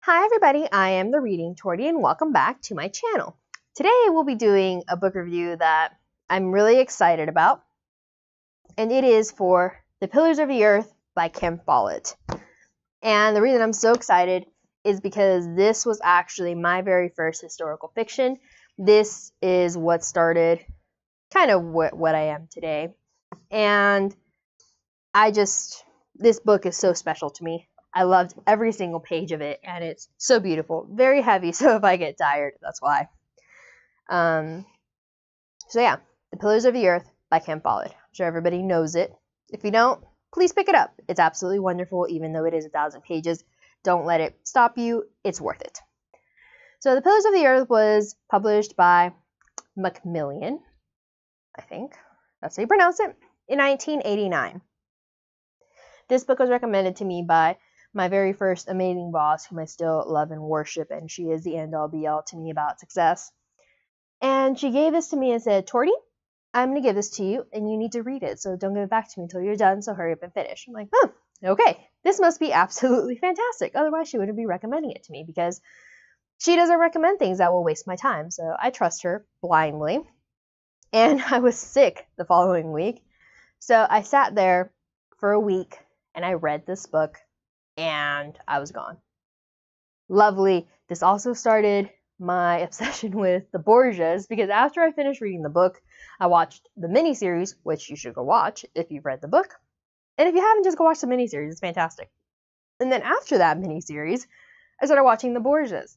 Hi everybody, I am the Reading Tortie and welcome back to my channel. Today we'll be doing a book review that I'm really excited about, and it is for The Pillars of the Earth by Ken Follett. And the reason I'm so excited is because this was actually my very first historical fiction. This is what started kind of what I am today. And this book is so special to me. I loved every single page of it, and it's so beautiful. Very heavy, so if I get tired, that's why. So yeah, The Pillars of the Earth by Ken Follett. I'm sure everybody knows it. If you don't, please pick it up. It's absolutely wonderful, even though it is 1,000 pages. Don't let it stop you. It's worth it. So The Pillars of the Earth was published by Macmillan, I think. That's how you pronounce it, in 1989. This book was recommended to me by my very first amazing boss, whom I still love and worship, and she is the end-all be-all to me about success. And she gave this to me and said, "Tortie, I'm going to give this to you, and you need to read it, so don't give it back to me until you're done, so hurry up and finish." I'm like, oh, okay, this must be absolutely fantastic. Otherwise, she wouldn't be recommending it to me, because she doesn't recommend things that will waste my time, so I trust her blindly. And I was sick the following week, so I sat there for a week, and I read this book, and I was gone. Lovely. This also started my obsession with the Borgias, because after I finished reading the book, I watched the miniseries, which you should go watch if you've read the book. And if you haven't, just go watch the miniseries. It's fantastic. And then after that miniseries, I started watching the Borgias.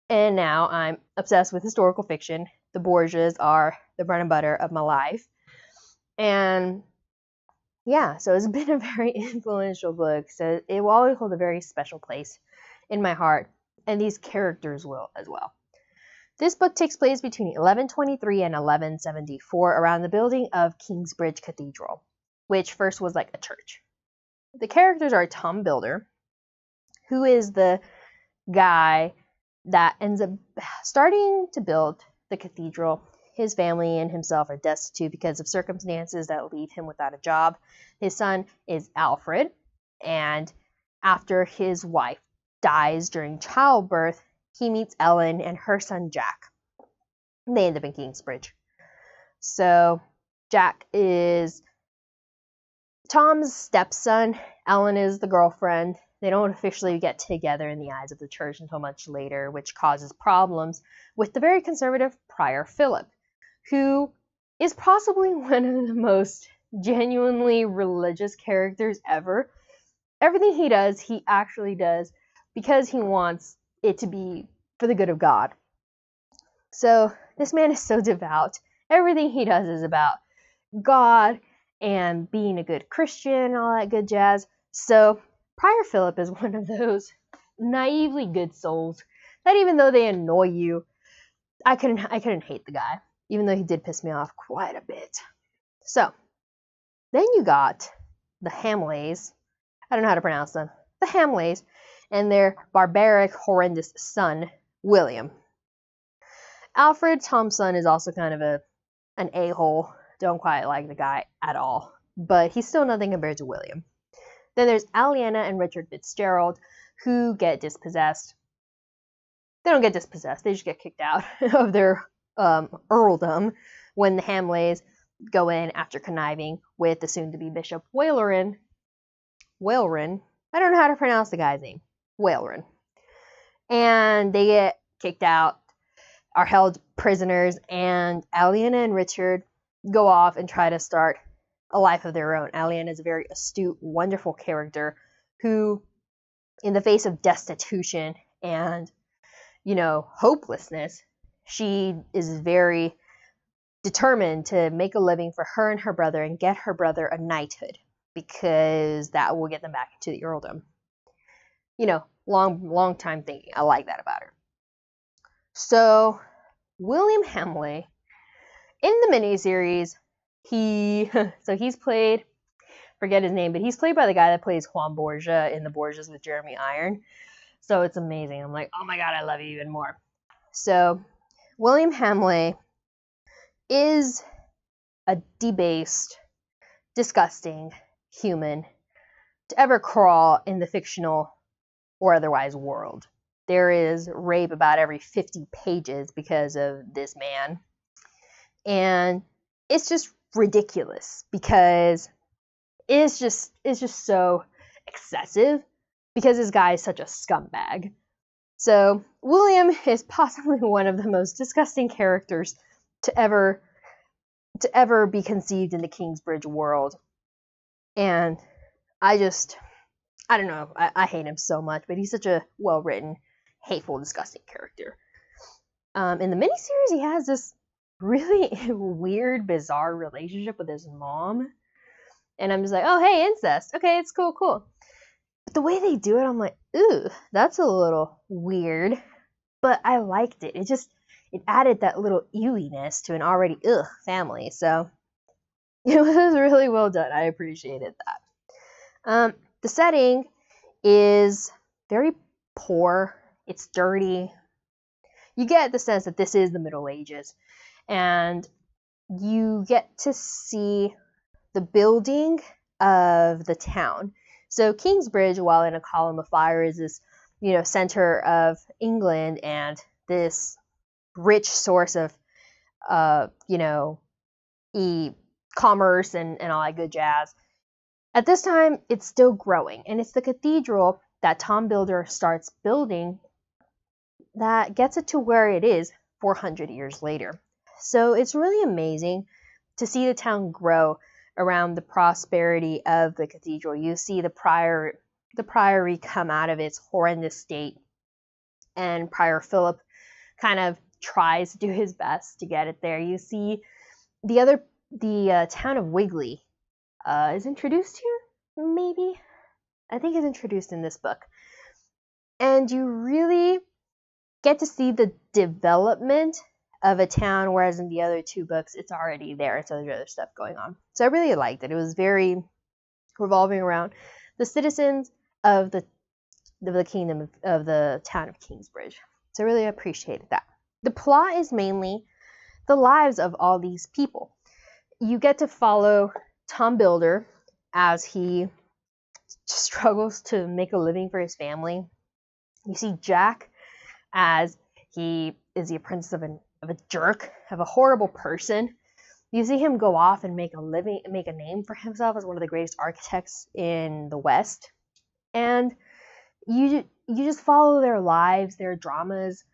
And now I'm obsessed with historical fiction. The Borgias are the bread and butter of my life. And yeah, so it's been a very influential book, so it will always hold a very special place in my heart, and these characters will as well. This book takes place between 1123 and 1174 around the building of Kingsbridge Cathedral, which first was like a church. The characters are Tom Builder, who is the guy that ends up starting to build the cathedral. His family and himself are destitute because of circumstances that leave him without a job. His son is Alfred, and after his wife dies during childbirth, he meets Ellen and her son Jack. They end up in Kingsbridge. So Jack is Tom's stepson. Ellen is the girlfriend. They don't officially get together in the eyes of the church until much later, which causes problems with the very conservative Prior Philip, who is possibly one of the most genuinely religious characters ever. Everything he does, he actually does because he wants it to be for the good of God. So this man is so devout. Everything he does is about God and being a good Christian and all that good jazz. So Prior Philip is one of those naively good souls that even though they annoy you, I couldn't hate the guy, even though he did piss me off quite a bit. So then you got the Hamleys. I don't know how to pronounce them. The Hamleys and their barbaric, horrendous son, William. Alfred, Tom's son, is also kind of an a-hole. Don't quite like the guy at all, but he's still nothing compared to William. Then there's Aliena and Richard Fitzgerald, who get dispossessed. They don't get dispossessed, they just get kicked out of their earldom when the Hamleys go in after conniving with the soon-to-be Bishop Waleran. I don't know how to pronounce the guy's name. Waleran. And they get kicked out, are held prisoners, and Aliena and Richard go off and try to start a life of their own. Aliena is a very astute, wonderful character who, in the face of destitution and, hopelessness, she is very determined to make a living for her and her brother and get her brother a knighthood, because that will get them back into the earldom. Long time thinking. I like that about her. So William Hamley, in the miniseries, he's played, forget his name, but he's played by the guy that plays Juan Borgia in The Borgias with Jeremy Iron. So it's amazing. I'm like, oh my God, I love you even more. So William Hamley is a debased, disgusting human to ever crawl in the fictional or otherwise world. There is rape about every 50 pages because of this man. And it's just ridiculous because it's just so excessive because this guy is such a scumbag. So William is possibly one of the most disgusting characters to ever be conceived in the Kingsbridge world. And I don't know, I hate him so much, but he's such a well-written, hateful, disgusting character. In the miniseries, he has this really weird, bizarre relationship with his mom. And I'm just like, oh, hey, incest. Okay, it's cool. But the way they do it, I'm like, ooh, that's a little weird. But I liked it. It added that little ewiness to an already family. So it was really well done. I appreciated that. The setting is very poor. It's dirty. You get the sense that this is the Middle Ages. And you get to see the building of the town. So Kingsbridge, while in a column of fire, is this, center of England and this rich source of, commerce and all that good jazz. At this time, it's still growing, and it's the cathedral that Tom Builder starts building that gets it to where it is 400 years later. So it's really amazing to see the town grow around the prosperity of the cathedral. You see the priory come out of its horrendous state, and Prior Philip kind of tries to do his best to get it there. You see the town of Wigley is introduced here, maybe? I think is introduced in this book. And you really get to see the development of a town, whereas in the other two books, it's already there. So there's other stuff going on. So I really liked it. It was very revolving around the citizens of the kingdom of the town of Kingsbridge. So I really appreciated that. The plot is mainly the lives of all these people. You get to follow Tom Builder as he struggles to make a living for his family. You see Jack as he is the apprentice of a jerk, of a horrible person. You see him go off and make a name for himself as one of the greatest architects in the West. And you just follow their lives, their dramas,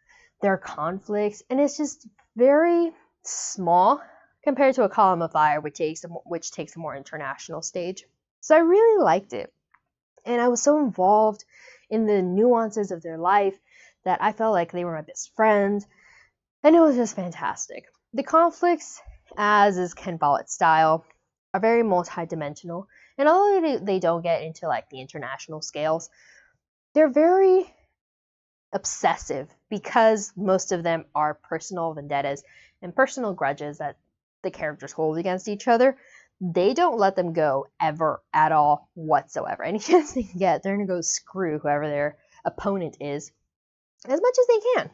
their conflicts, and it's just very small compared to A Column of Fire, which takes a more international stage. So I really liked it. And I was so involved in the nuances of their life that I felt like they were my best friends. And it was just fantastic. The conflicts, as is Ken Follett's style, are very multi-dimensional. And although they don't get into like the international scales, they're very obsessive because most of them are personal vendettas and personal grudges that the characters hold against each other. They don't let them go ever at all whatsoever. Any chance they can get, they're going to go screw whoever their opponent is as much as they can.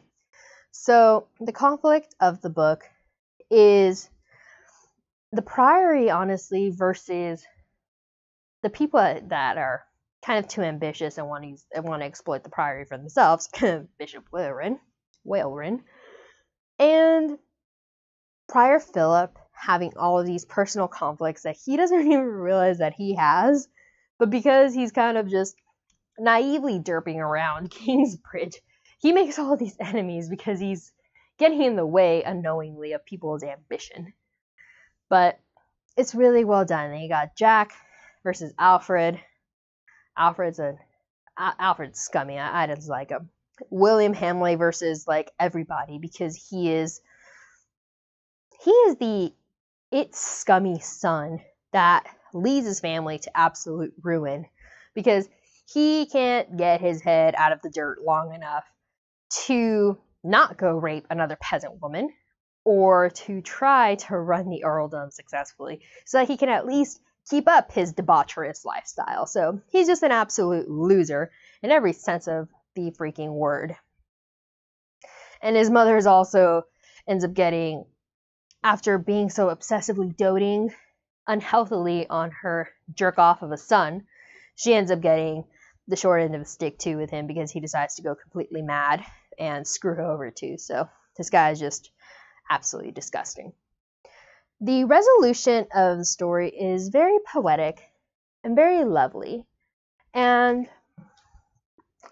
So the conflict of the book is the priory, honestly, versus the people that are kind of too ambitious and want to exploit the priory for themselves. Bishop Whalrin, and Prior Philip having all of these personal conflicts that he doesn't even realize that he has, but because he's kind of just naively derping around Kingsbridge, he makes all of these enemies because he's getting in the way unknowingly of people's ambition. But it's really well done. And you got Jack versus Alfred. Alfred's scummy. I just like him. William Hamley versus like everybody because he is the scummy son that leads his family to absolute ruin because he can't get his head out of the dirt long enough to not go rape another peasant woman or to try to run the earldom successfully so that he can at least keep up his debaucherous lifestyle. So he's just an absolute loser in every sense of the freaking word. And his mother is also ends up getting, after being so obsessively doting unhealthily on her jerk off of a son, she ends up getting the short end of the stick too with him, because he decides to go completely mad and screw her over too. So this guy is just absolutely disgusting. The resolution of the story is very poetic and very lovely. And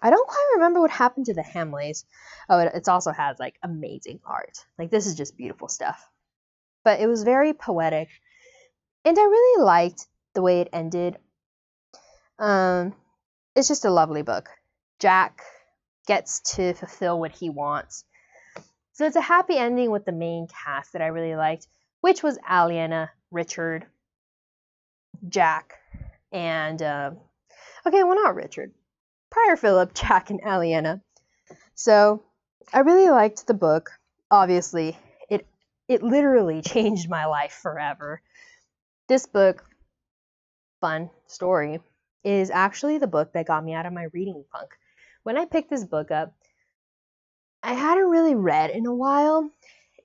I don't quite remember what happened to the Hamleys. Oh, it also has like amazing art. Like this is just beautiful stuff. But it was very poetic. And I really liked the way it ended. It's just a lovely book. Jack gets to fulfill what he wants. So it's a happy ending with the main cast that I really liked, which was Aliena, Richard, Jack, and okay, well, not Richard. Prior Philip, Jack, and Aliena. So I really liked the book. Obviously, it literally changed my life forever. This book, fun story, is actually the book that got me out of my reading funk. When I picked this book up, I hadn't really read in a while,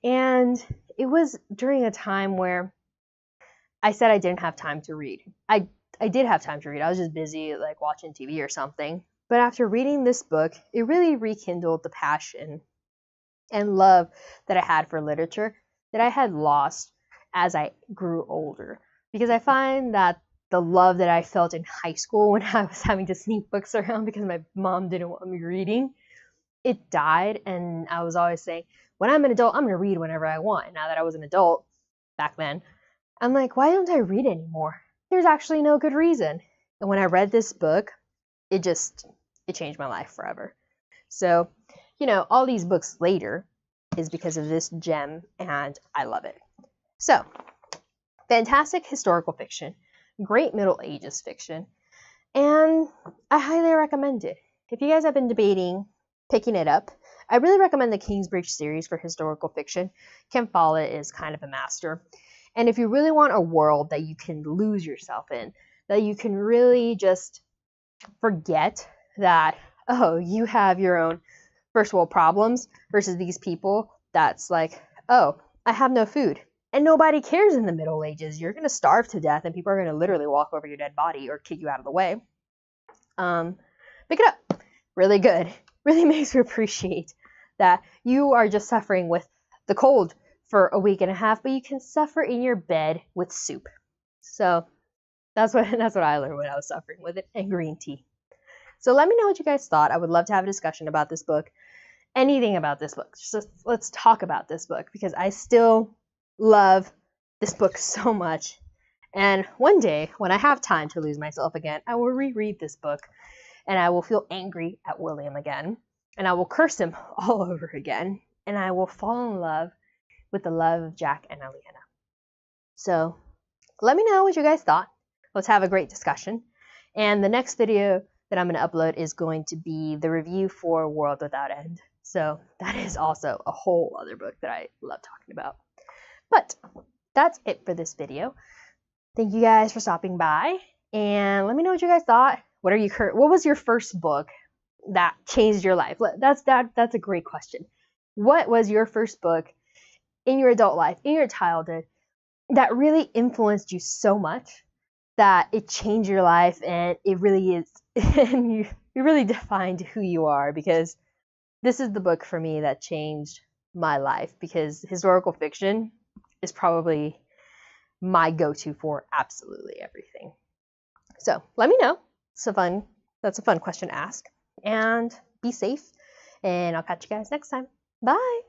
and it was during a time where I said I didn't have time to read. I did have time to read. I was just busy like watching TV or something. But after reading this book, it really rekindled the passion and love that I had for literature that I had lost as I grew older. Because I find that the love that I felt in high school when I was having to sneak books around because my mom didn't want me reading, it died. And I was always saying, when I'm an adult, I'm going to read whenever I want. And now that I was an adult back then, I'm like, why don't I read anymore? There's actually no good reason. And when I read this book, it changed my life forever. So, all these books later is because of this gem, and I love it. So, fantastic historical fiction, great Middle Ages fiction, and I highly recommend it. If you guys have been debating picking it up, I really recommend the Kingsbridge series for historical fiction. Ken Follett is kind of a master. And if you really want a world that you can lose yourself in, that you can really just forget that, oh, you have your own first world problems versus these people that's like, oh, I have no food. And nobody cares in the Middle Ages. You're going to starve to death and people are going to literally walk over your dead body or kick you out of the way. Pick it up. Really good. Really makes you appreciate that you are just suffering with the cold for a week and a half, but you can suffer in your bed with soup. So that's what I learned when I was suffering with it, and green tea. So let me know what you guys thought. I would love to have a discussion about this book. Anything about this book. Just let's talk about this book, because I still love this book so much. And one day, when I have time to lose myself again, I will reread this book, and I will feel angry at William again, and I will curse him all over again, and I will fall in love with the love of Jack and Aliena. So let me know what you guys thought. Let's have a great discussion. And the next video that I'm going to upload is going to be the review for World Without End. So that is also a whole other book that I love talking about. But that's it for this video. Thank you guys for stopping by, and let me know what you guys thought. What was your first book that changed your life? That's a great question. What was your first book in your adult life, in your childhood, that really influenced you so much that it changed your life, and it really is, and you really defined who you are? Because this is the book for me that changed my life, because historical fiction is probably my go-to for absolutely everything. So let me know. That's a fun question to ask. And be safe, and I'll catch you guys next time. Bye.